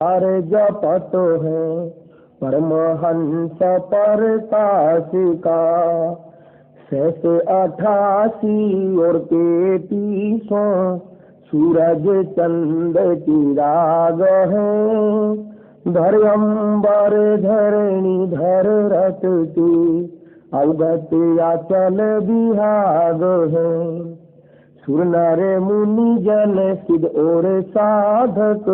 हर जपत है परमहंस प्रकाशिका। शेष 88 और 33 सूरज चंद चिराग है। धर अंबर धरणी धर रत के अवगत आचल विहाग है। सुर नर मुनि जन सिद्ध और साधक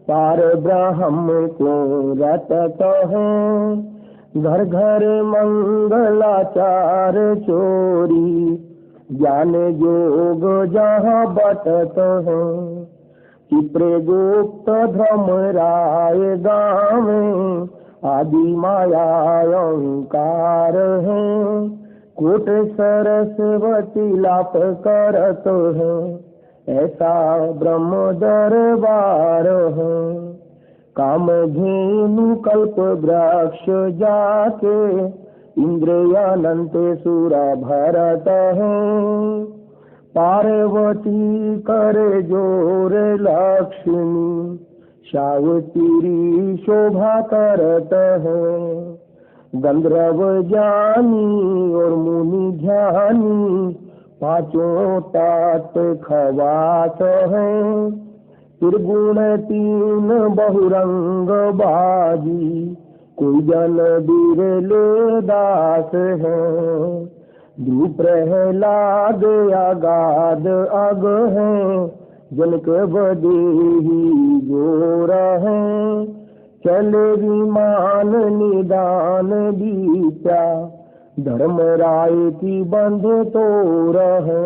पार ब्रह्म को रटत है। घर घर मंगलाचार चोरी ज्ञान योग जहाँ बटत है। चिप्रे गुप्त भ्रमराय गावे आदि माया ओंकार है। कोट सरस्वती लाप करत है ऐसा ब्रह्म दरबार है। काम धेनु कल्प वृक्ष जाके इंद्र अनंत सुर भरत है। पार्वती कर जोर लक्ष्मी सावित्री शोभा करत है। गंधर्व जानी और मुनि ध्यानी पांचों तात खवास है। त्रिगुण 3 बहुरंग बाजी कोई जन बिरले दास है। द्रु प्रहलाद अगाध अग है जनक बदेही जोर है। चले विमान निदान बीत्या धर्मराय की बंध तोर है।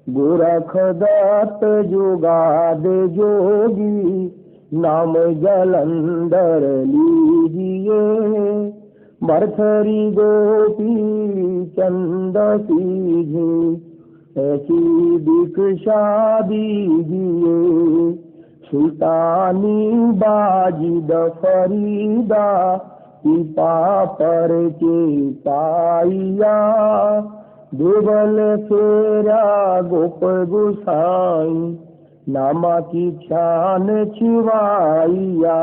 गोरख दत्त जुगाद जोगी नाम जलंधर लीजिए। भरथरी गोपी चंद सीझे ऐसी दीक्षा दीजिए। सुल्तानी बाजी फरीदा पीपा पर के पाइया। देवल फेरा गोप गुसाई नामा की छान छिवाइया।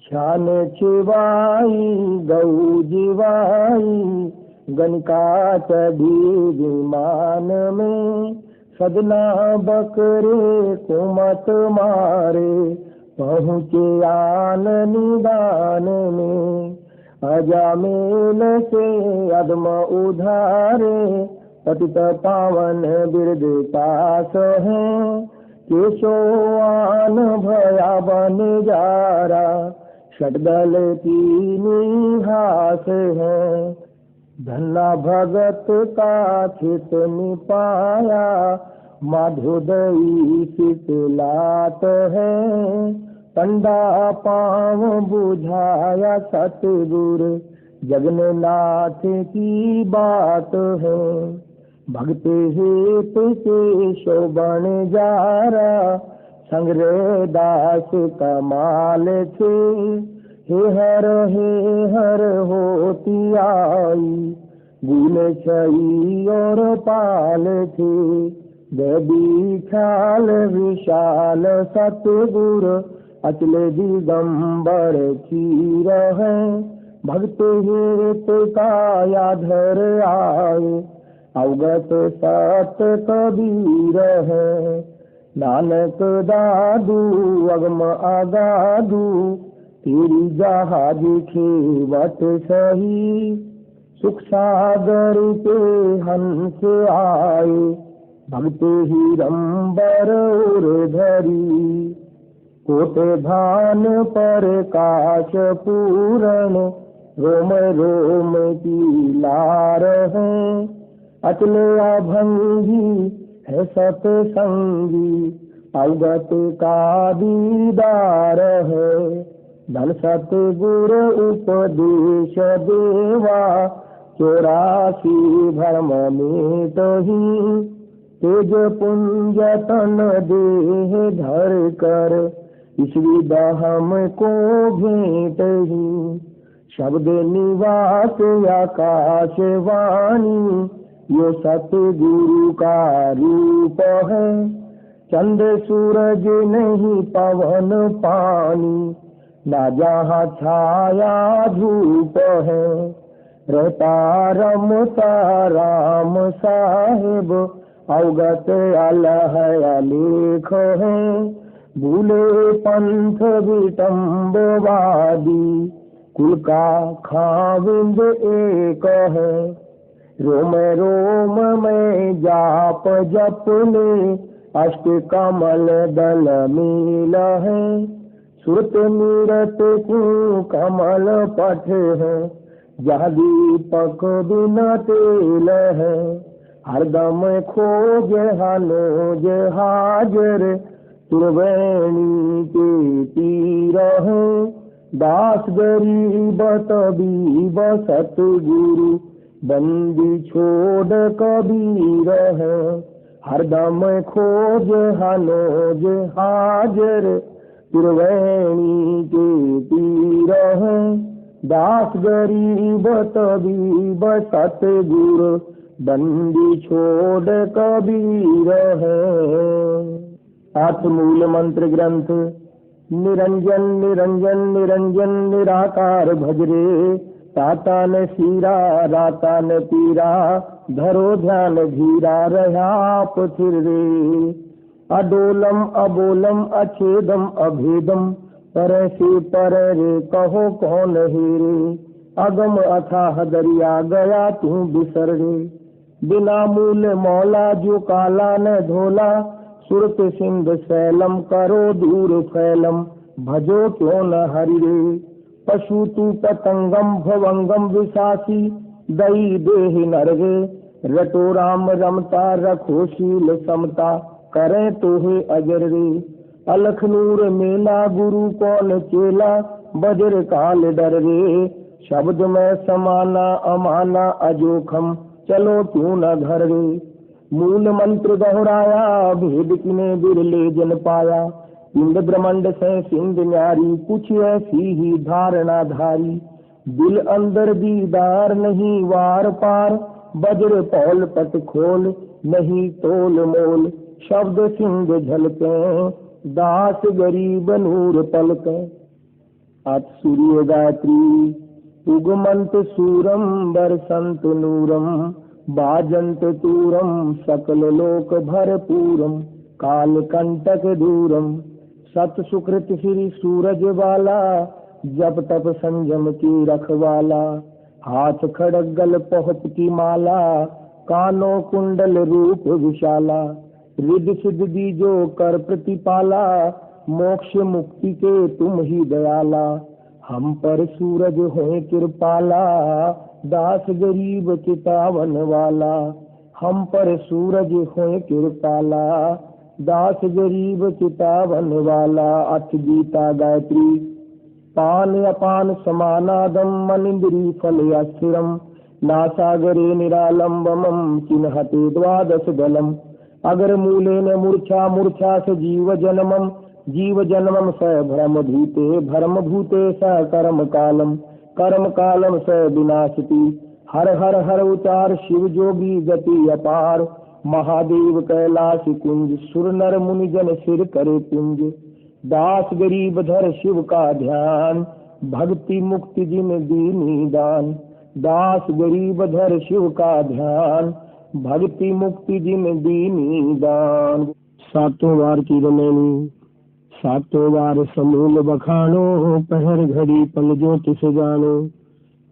छान छिवाई गौ जिवाई गणका चढ़ी विमान में। सदना बकरे को मत मारे पहुँचे आन निदान में। अजामेल से अदम उधारे पतित पावन बिरद पास है। केशवान भया बन जारा षटदल की निहास है। धन्ना भगत का चित निपाया माधुदयी शीतलात है। पंडा पाँव बुझाया सतगुर जगन्नाथ की बात है। भक्त हेत से शोभन जारा संग्रह दास कमाल थे। हे हर होती आई गुण छई और पाल थे। देवी ख्याल विशाल सतगुर अचल दिगंबर चीर है। भक्त हेत काया धर आए अवगत सत कबीर है। नानक दादू अगम आगादू तेरी जहाज खेवट सही। सुख सागर के हंस आए भक्त हिरंबर और धरी। कोटे भान पर काश पूरण रोम रोम की लार है। अचल अभंगी है सतसंगी अवगत का दीदार है। धन सतगुर उपदेश देवा 84 भरम में तही। तेज पुंज तन देह धर कर इस विदहम को भेंट ही। शब्द निवास आकाश वाणी यो सतगुरु का रूप है। चंद सूरज नहीं पवन पानी, ना जहाँ छाया धूप है। रहता रमता राम साहेब, अवगत अलह अलेख है। भूले पंथ विटम्बवादी, कुल का खाविंद एक है। रोम रोम में जाप जपने, अष्ट कमल दल मील है। सुरत नीरत को कमल पठ है, जह दीपक बिना तेल है। हरदम खोज हनोज हाजर, त्रिवेणी के तीर है। दास गरीब तबीब सतगुरु, बंदी छोड़ कबीर है। हरदम खोज हनोज हाजर, त्रिवेणी के तीर है। दास गरीब तबीब सतगुरु, बंदी छोड़ कबीर है। अर्थ मूल मंत्र ग्रंथ। निरंजन निरंजन निरंजन निराकार भजरे, ताता न सीरा राता न पीरा, धरो ध्यान धीरा रहा आप फिर रे। अडोलम अबोलम अछेदम अभेदम, पर से पर रे कहो कौन हेरे। अगम अथाह दरिया गया तू बिसर रे, बिना मूल मौला जो काला न धोला। सुरत सिंध सैलम करो दूर फैलम, भजो क्यों न हरि रे। पशु तू पतंगम भवंगम विशासी, दई देह नर रे। रटो राम रमता रखो शील समता, करें तो है अजर रे। अलख नूर मेला गुरु कौन चेला, बजर काल डर रे। शब्द में समाना अमाना अजोखम, चलो क्यों न घर रे। मूल मंत्र दोहराया, भेद किने बिरले जन पाया। पिंड ब्रह्मांड से सिंध न्यारी, कुछ ऐसी ही धारणा धारी। दिल अंदर दीदार नहीं वार पार, बज्र पौल पट खोल नहीं तोल मोल। शब्द सिंध झलके, दास गरीब नूर पलके। अत सूर्य गायत्री, उगमंत सूरम बरसंत नूरम। बाजंत तूरम सकल लोक भरपूरम, काल कंटक दूरम। सत सुकृत श्री सूरज वाला, जब तप संयम की रखवाला। हाथ खड़ग गल पहुत की माला, कानों कुंडल रूप विशाला। रिद्धि सिद्धि दीजो कर प्रतिपाला, मोक्ष मुक्ति के तुम ही दयाला। हम पर सूरज है कृपाला, दास गरीब चितावन वाला। हम पर सूरज है कृपाला, दास गरीब चितावन वाला। अथ गीता गायत्री। पान अपान समानादम, मनिंद्री फल अस्थिरम। नासागरे निरालंबमम, चिन्हते द्वादश दलम। अगर मूले न मूर्छा मूर्छा स जीव जन्मम। जीव जन्मम स भ्रम भूते, भ्रम भूते स कर्म कालम। कर्म कालम स विनाशति। हर हर हर उचार शिव जोगी गति अपार। महादेव कैलाश कुंज, सुर नर मुनि जन सिर करे पुंज। दास गरीब धर शिव का ध्यान, भक्ति मुक्ति जिन दीनी दान। दास गरीब धर शिव का ध्यान, भक्ति मुक्ति जिन दीनी दान। सातों वार की रमैनी। सातों वार समूल बखानो, पहर घड़ी पल ज्योतिष जानो।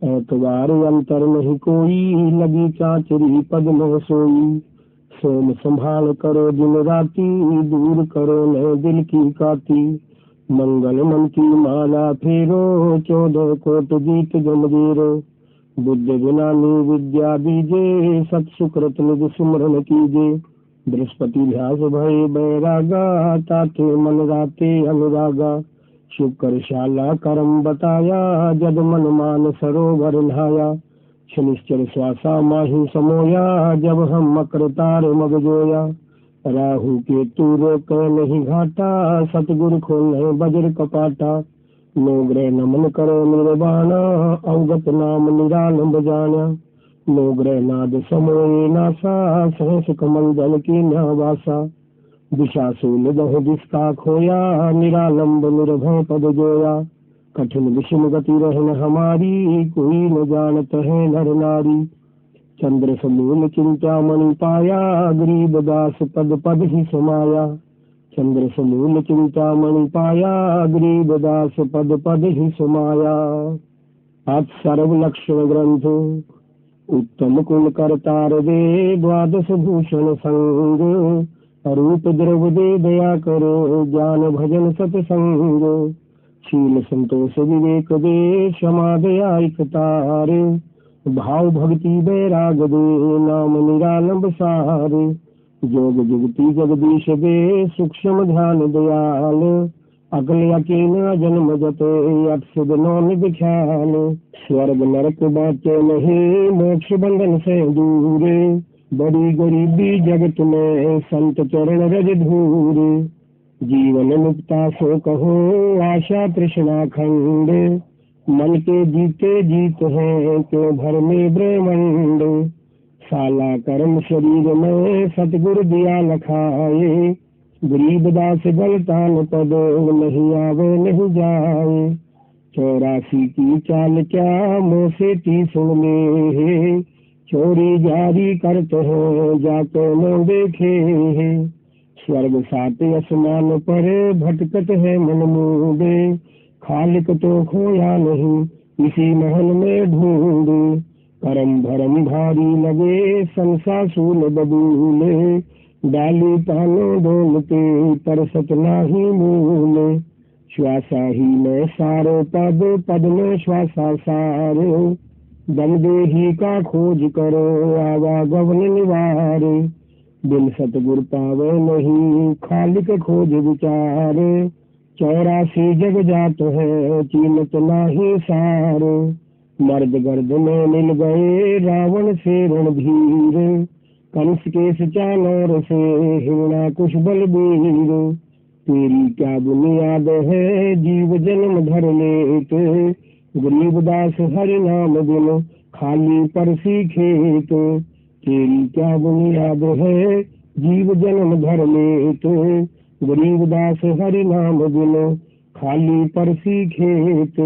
ऐतवार अंतर नहीं कोई, लगी चाचरी पद में सोई। सोम संभाल करो दिन राती, दूर करो नए दिल की काती। मंगल मन की माला फेरो, 14 कोट जीत जमजेरो। बुद्ध ज्ञानी विद्या दीजे, सत सुकृत निज सुमरन कीजे। बृहस्पति ध्यास भय बैरागा, ताते मन राते अनुरागा। शुक्र शाला कर्म बताया, जब मन मान सरोवर नहाया। शनिश्चर श्वासा माही समोया, जब हम मकर तार मग जोया। राहु के तू रोक नहीं घाटा, सतगुरु खोले बज्र कपाटा। नो ग्रह नमन करो निर्वाणा, अवगत नाम निरालंब जाना। नो ग्रह नाद समोए नासा, सहस कमल दल की न्यावासा। दिशा शूल बहु जिसका खोया, निरालंब निर्भय पद जोया। कठिन विषम गति रहन हमारी, कोई न जानत है नर नारी। चंद्र समूल चिंतामणि पाया, गरीब दास पद पद ही समाया। चंद्र समूल चिंतामणि पाया, गरीब दास पद पद ही समाया। अथ सर्व लक्षण ग्रंथ उत्तम कुल करतार दे, द्वादश भूषण संग। अरूप द्रव दे दया करो, ज्ञान भजन सतसंग। शील संतोष विवेक दे, क्षमा दया एक तार। भाव भक्ति बैराग दे, नाम निरालंब सार। जोग जुगति जगदीश दे, सूक्ष्म ध्यान दयाल। अकल यकीन जन्म जते, अक्षुद नौन ख्याल। स्वर्ग नरक बाटे नहीं, मोक्ष बंधन से दूर। बड़ी गरीबी जगत में, संत चरण रज धूर। जीवन मुक्ता सो कहो, आशा तृष्णा खंड। मन के जीते जीत है, क्यों भर में ब्रह्मंड। साला कर्म शरीर में, सतगुरु दिया लखाए। गरीब दास बलतान पद, नहीं आवे नहीं जाए। 84 की चाल क्या, मुँह से 30 में। चोरी जारी करते हैं, जाके न देखे हैं। स्वर्ग सात आसमान पर, भटकत है मन मूडे। खालिक तो खोया नहीं, इसी महल में ढूंढे। करम भरम भारी लगे, संसा सूल बबूले। डाली पानो डोलते, तरसत नाही मूले। श्वासा ही में सारो पद, पद में श्वासा सारो। दम दे ही का खोज करो, आवागमन निवारे। बिन सतगुर पावे नहीं, खालिक खोज विचारे। 84 जग जात है, कीमत नाही सारो। मर्द गर्द में मिल गए, रावण से रणधीर। कंस के चानोर से, हिरणा कुश बलबीर। तेरी क्या बुनियाद है, जीव जन्म धर लेते। गरीब दास हरि नाम बिन, खाली परसी खेत। तेरी क्या बुनियाद है, जीव जन्म धर लेते। गरीब दास हरि नाम बिन, खाली परसी खेत।